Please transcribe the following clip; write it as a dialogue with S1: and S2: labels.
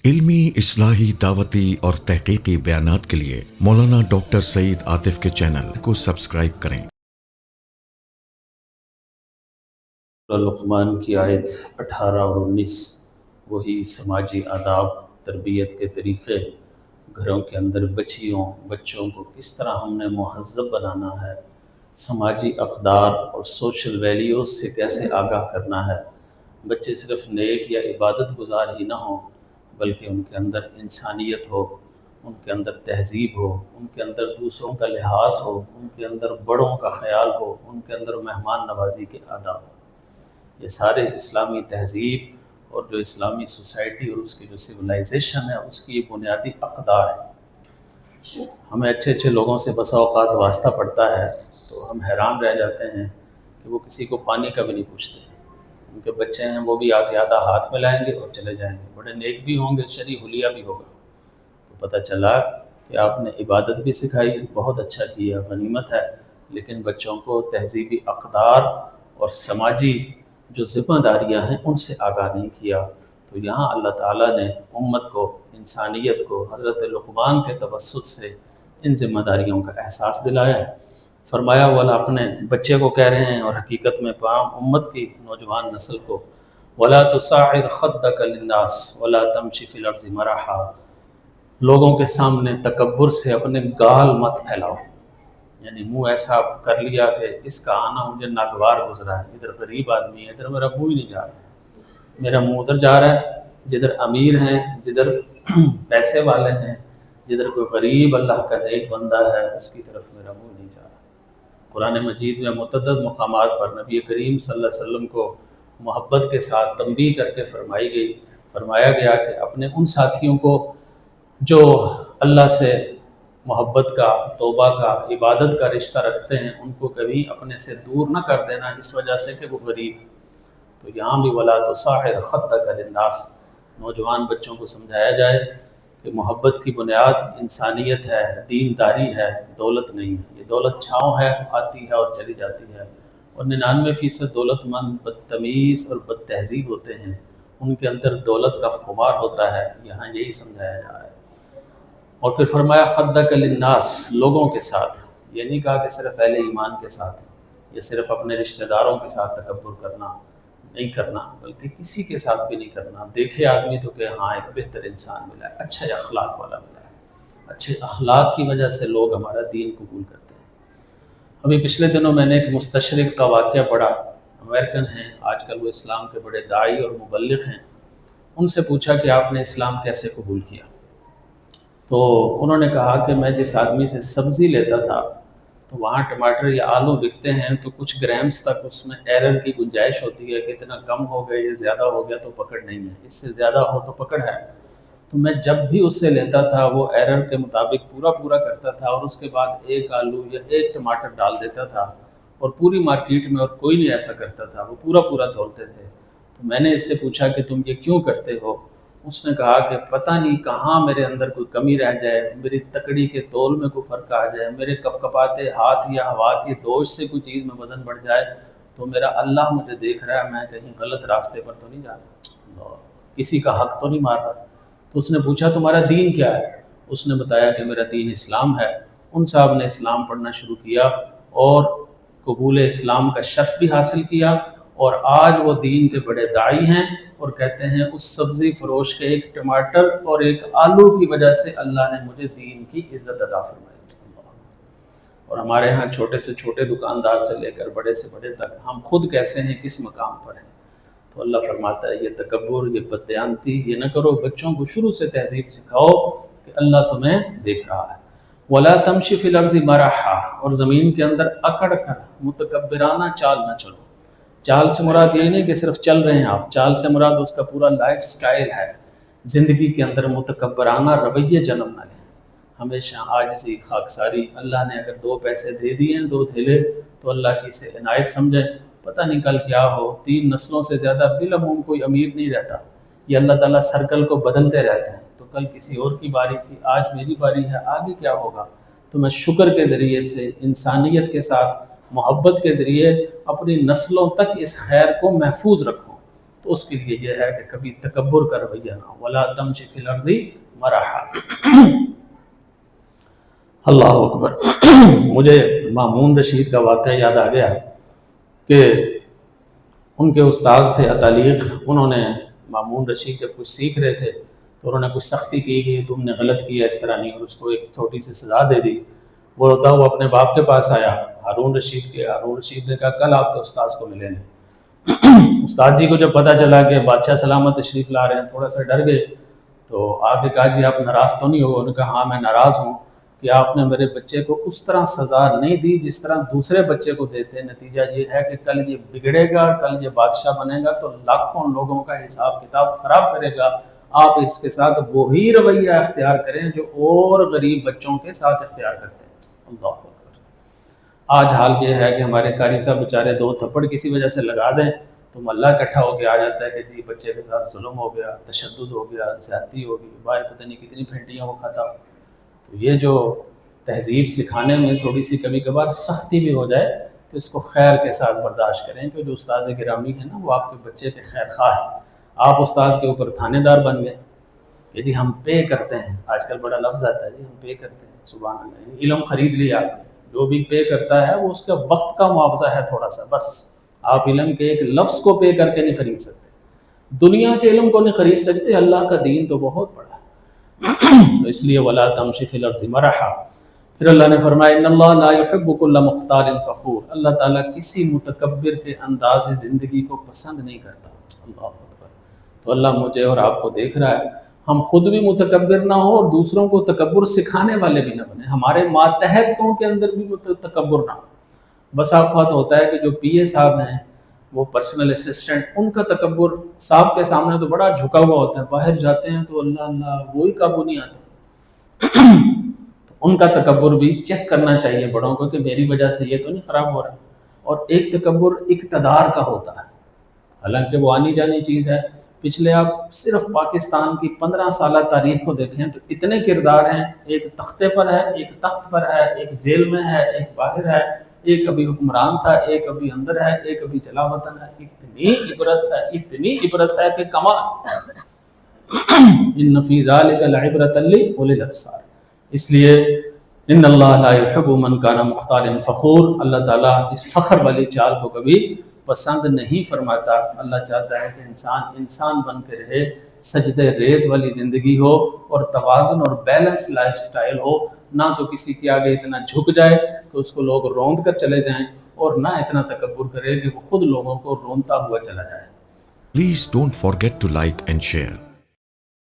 S1: علمی اصلاحی دعوتی اور تحقیقی بیانات کے لیے مولانا ڈاکٹر سعید عاطف کے چینل کو سبسکرائب کریں۔
S2: لقمان کی آیت 18 اور 19 وہی سماجی آداب، تربیت کے طریقے، گھروں کے اندر بچوں کو کس طرح ہم نے مہذب بنانا ہے، سماجی اقدار اور سوشل ویلیوز سے کیسے آگاہ کرنا ہے۔ بچے صرف نیک یا عبادت گزار ہی نہ ہوں، بلکہ ان کے اندر انسانیت ہو، ان کے اندر تہذیب ہو، ان کے اندر دوسروں کا لحاظ ہو، ان کے اندر بڑوں کا خیال ہو، ان کے اندر مہمان نوازی کے آداب ہو۔ یہ سارے اسلامی تہذیب اور جو اسلامی سوسائٹی اور اس کی جو سویلائزیشن ہے اس کی یہ بنیادی اقدار ہے۔ ہمیں اچھے اچھے لوگوں سے بسا اوقات واسطہ پڑتا ہے تو ہم حیران رہ جاتے ہیں کہ وہ کسی کو پانی کا بھی نہیں پوچھتے۔ ان کے بچے ہیں وہ بھی آگے آدھا ہاتھ میں لائیں گے اور چلے جائیں گے، بڑے نیک بھی ہوں گے، شرعی حلیہ بھی ہوگا۔ تو پتہ چلا کہ آپ نے عبادت بھی سکھائی، بہت اچھا کیا، غنیمت ہے، لیکن بچوں کو تہذیبی اقدار اور سماجی جو ذمہ داریاں ہیں ان سے آگاہ نہیں کیا۔ تو یہاں اللہ تعالیٰ نے امت کو، انسانیت کو حضرت لقمان کے توسط سے ان ذمہ داریوں کا احساس دلایا ہے۔ فرمایا والا اپنے بچے کو کہہ رہے ہیں اور حقیقت میں امت کی نوجوان نسل کو، وَلَا تُصَعِّرْ خَدَّكَ لِلنَّاسِ وَلَا تَمْشِ فِي الْأَرْضِ مَرَحًا، لوگوں کے سامنے تکبر سے اپنے گال مت پھیلاؤ، یعنی منہ ایسا کر لیا کہ اس کا آنا مجھے ناگوار گزرا ہے، ادھر غریب آدمی ہے، ادھر میرا منہ ہی نہیں جا رہا، میرا منہ ادھر جا رہا ہے جدھر امیر ہیں، جدھر پیسے والے ہیں، جدھر کوئی غریب اللہ کا نیک بندہ ہے اس کی طرف میرا منہ نہیں جا رہا۔ قرآن مجید میں متعدد مقامات پر نبی کریم صلی اللہ علیہ وسلم کو محبت کے ساتھ تنبیہ کر کے فرمایا گیا کہ اپنے ان ساتھیوں کو جو اللہ سے محبت کا، توبہ کا، عبادت کا رشتہ رکھتے ہیں، ان کو کبھی اپنے سے دور نہ کر دینا اس وجہ سے کہ وہ غریب۔ تو یہاں بھی وَلَا تُصَعِّرْ خَدَّكَ لِلنَّاسِ، نوجوان بچوں کو سمجھایا جائے کہ محبت کی بنیاد انسانیت ہے، دینداری ہے، دولت نہیں ہے۔ یہ دولت چھاؤں ہے، آتی ہے اور چلی جاتی ہے، اور 99% دولت مند بدتمیز اور بد تہذیب ہوتے ہیں، ان کے اندر دولت کا خمار ہوتا ہے۔ یہاں یہی سمجھایا جا رہا ہے۔ اور پھر فرمایا خدک للناس، لوگوں کے ساتھ، یہ نہیں کہا کہ صرف اہل ایمان کے ساتھ یا صرف اپنے رشتہ داروں کے ساتھ تکبر کرنا نہیں کرنا، بلکہ کسی کے ساتھ بھی نہیں کرنا۔ دیکھے آدمی تو کہ ہاں ایک بہتر انسان ملا ہے، اچھے اخلاق والا ملا ہے، اچھے اخلاق کی وجہ سے لوگ ہمارا دین قبول کرتے ہیں۔ ابھی پچھلے دنوں میں نے ایک مستشرق کا واقعہ پڑھا، امریکن ہیں، آج کل وہ اسلام کے بڑے داعی اور مبلغ ہیں۔ ان سے پوچھا کہ آپ نے اسلام کیسے قبول کیا؟ تو انہوں نے کہا کہ میں جس آدمی سے سبزی لیتا تھا تو وہاں ٹماٹر یا آلو بکتے ہیں تو کچھ گرامز تک اس میں ایرر کی گنجائش ہوتی ہے کہ اتنا کم ہو گیا، یہ زیادہ ہو گیا تو پکڑ نہیں ہے، اس سے زیادہ ہو تو پکڑ ہے۔ تو میں جب بھی اس سے لیتا تھا وہ ایرر کے مطابق پورا کرتا تھا، اور اس کے بعد ایک آلو یا ایک ٹماٹر ڈال دیتا تھا، اور پوری مارکیٹ میں اور کوئی نہیں ایسا کرتا تھا، وہ پورا تولتے تھے۔ تو میں نے اس سے پوچھا کہ تم یہ کیوں کرتے ہو؟ اس نے کہا کہ پتہ نہیں کہاں میرے اندر کوئی کمی رہ جائے، میری تکڑی کے تول میں کوئی فرق آ جائے، میرے کپکپاتے ہاتھ یا ہوا کی دوش سے کوئی چیز میں وزن بڑھ جائے، تو میرا اللہ مجھے دیکھ رہا ہے، میں کہیں غلط راستے پر تو نہیں جا رہا، کسی کا حق تو نہیں مار رہا۔ تو اس نے پوچھا تمہارا دین کیا ہے؟ اس نے بتایا کہ میرا دین اسلام ہے۔ ان صاحب نے اسلام پڑھنا شروع کیا اور قبول اسلام کا شرف بھی حاصل کیا، اور آج وہ دین کے بڑے داعی ہیں، اور کہتے ہیں اس سبزی فروش کے ایک ٹماٹر اور ایک آلو کی وجہ سے اللہ نے مجھے دین کی عزت عطا فرمائی۔ اور ہمارے ہاں چھوٹے سے چھوٹے دکاندار سے لے کر بڑے سے بڑے تک ہم خود کیسے ہیں، کس مقام پر ہیں۔ تو اللہ فرماتا ہے یہ تکبر، یہ بددیانتی یہ نہ کرو، بچوں کو شروع سے تہذیب سکھاؤ کہ اللہ تمہیں دیکھ رہا ہے۔ وَلَا تَمْشِ فِي الْأَرْضِ مَرَحًا، اور زمین کے اندر اکڑ کر متکبرانہ چال نہ چلو۔ چال سے مراد یہ نہیں کہ صرف چل رہے ہیں آپ، چال سے مراد اس کا پورا لائف سٹائل ہے۔ زندگی کے اندر متکبرانہ رویے جنم نہ لیں، ہمیشہ عاجزی، خاکساری۔ اللہ نے اگر 2 پیسے دے دیے ہیں، 2 دھیلے، تو اللہ کی اسے عنایت سمجھیں، پتہ نہیں کل کیا ہو۔ 3 نسلوں سے زیادہ بالعموم کوئی امیر نہیں رہتا، یہ اللہ تعالیٰ سرکل کو بدلتے رہتے ہیں، تو کل کسی اور کی باری تھی، آج میری باری ہے، آگے کیا ہوگا۔ تو میں شکر کے ذریعے سے، انسانیت کے ساتھ محبت کے ذریعے اپنی نسلوں تک اس خیر کو محفوظ رکھوں۔ تو اس کے لیے یہ ہے کہ کبھی تکبر کا رویہ نہ ہو. ولا تمشی فی الارض مرحا. اللہ اکبر. مجھے مامون رشید کا واقعہ یاد آ گیا کہ ان کے استاذ تھے عطالیق. انہوں نے مامون رشید جب کچھ سیکھ رہے تھے تو انہوں نے کچھ سختی کی کہ تم نے غلط کیا اس طرح نہیں, اور اس کو ایک چھوٹی سی سزا دے دی. وہ روتا ہوا اپنے باپ کے پاس آیا ہارون رشید کے. ہارون رشید نے کہا کل آپ کے استاذ کو ملے نہیں. استاد جی کو جب پتہ چلا کہ بادشاہ سلامت تشریف لا رہے ہیں تھوڑا سا ڈر گئے. تو آپ نے کہا جی آپ ناراض تو نہیں ہو؟ انہوں نے کہا ہاں میں ناراض ہوں کہ آپ نے میرے بچے کو اس طرح سزا نہیں دی جس طرح دوسرے بچے کو دیتے ہیں. نتیجہ یہ ہے کہ کل یہ بگڑے گا, کل یہ بادشاہ بنے گا تو لاکھوں لوگوں کا حساب کتاب خراب کرے گا. آپ اس کے ساتھ وہی رویہ اختیار کریں جو اور غریب بچوں کے ساتھ اختیار کرتے ہیں. اللہ اکبر. آج حال یہ ہے کہ ہمارے قاری صاحب بیچارے 2 تھپڑ کسی وجہ سے لگا دیں تو محلہ اکٹھا ہو کے آ جاتا ہے کہ جی بچے کے ساتھ ظلم ہو گیا, تشدد ہو گیا, زیادتی ہو گئی, باہر پتہ نہیں کتنی پھینٹیاں وہ کھاتا ہو. تو یہ جو تہذیب سکھانے میں تھوڑی سی کبھی کبھار سختی بھی ہو جائے تو اس کو خیر کے ساتھ برداشت کریں کہ جو استاذ گرامی ہے نا وہ آپ کے بچے کے خیر خواہ ہیں. آپ استاذ کے اوپر تھانے دار بن گئے کہ جی ہم پے کرتے ہیں. آج کل بڑا لفظ آتا ہے جی ہم پے کرتے ہیں. سبحان اللہ. علم خرید لیا آپ نے. جو بھی پے کرتا ہے وہ اس کا وقت کا معاوضہ ہے تھوڑا سا بس. آپ علم کے ایک لفظ کو پے کر کے نہیں خرید سکتے. دنیا کے علم کو نہیں خرید سکتے. اللہ کا دین تو بہت بڑا ہے. تو اس لیے ولا تمشی فی الارض مرحا. پھر اللہ نے فرمایا ان اللہ لا يحب كل مختال فخور. اللہ تعالیٰ کسی متکبر کے انداز زندگی کو پسند نہیں کرتا. اللہ اکبر. تو اللہ مجھے اور آپ کو دیکھ رہا ہے. ہم خود بھی متکبر نہ ہو اور دوسروں کو تکبر سکھانے والے بھی نہ بنیں. ہمارے ماتحتوں کے اندر بھی تکبر نہ ہو. بس اوقات ہوتا ہے کہ جو پی اے صاحب ہیں وہ پرسنل اسسٹنٹ, ان کا تکبر صاحب کے سامنے تو بڑا جھکا ہوا ہوتا ہے. باہر جاتے ہیں تو اللہ اللہ وہی قابو نہیں آتا. ان کا تکبر بھی چیک کرنا چاہیے بڑوں کو کہ میری وجہ سے یہ تو نہیں خراب ہو رہا. اور ایک تکبر اقتدار کا ہوتا ہے, حالانکہ وہ آنی جانی چیز ہے. پچھلے آپ صرف پاکستان کی 15 سالہ تاریخ کو دیکھیں تو اتنے کردار ہیں. ایک تختے پر ہے, ایک تخت پر ہے, ایک جیل میں ہے, ایک باہر ہے, ایک ابھی حکمران تھا, ایک ابھی اندر ہے, ایک ابھی جلا وطن ہے. اتنی عبرت ہے, اتنی عبرت ہے کہ کمال. ان فی ذلک لعبرۃ لأولی الابصار. اس لیے ان اللہ لا يحب من کان مختال فخور. اللہ تعالیٰ اس فخر والی چال کو کبھی پسند نہیں فرماتا. اللہ چاہتا ہے کہ انسان بن کے رہے, سجدے ریز والی زندگی ہو اور توازن اور بیلنس لائف سٹائل ہو. نہ تو کسی کے آگے اتنا جھک جائے کہ اس کو لوگ روند کر چلے جائیں, اور نہ اتنا تکبر کرے کہ وہ خود لوگوں کو رونتا ہوا چلا جائے.
S1: Please don't forget to like and share.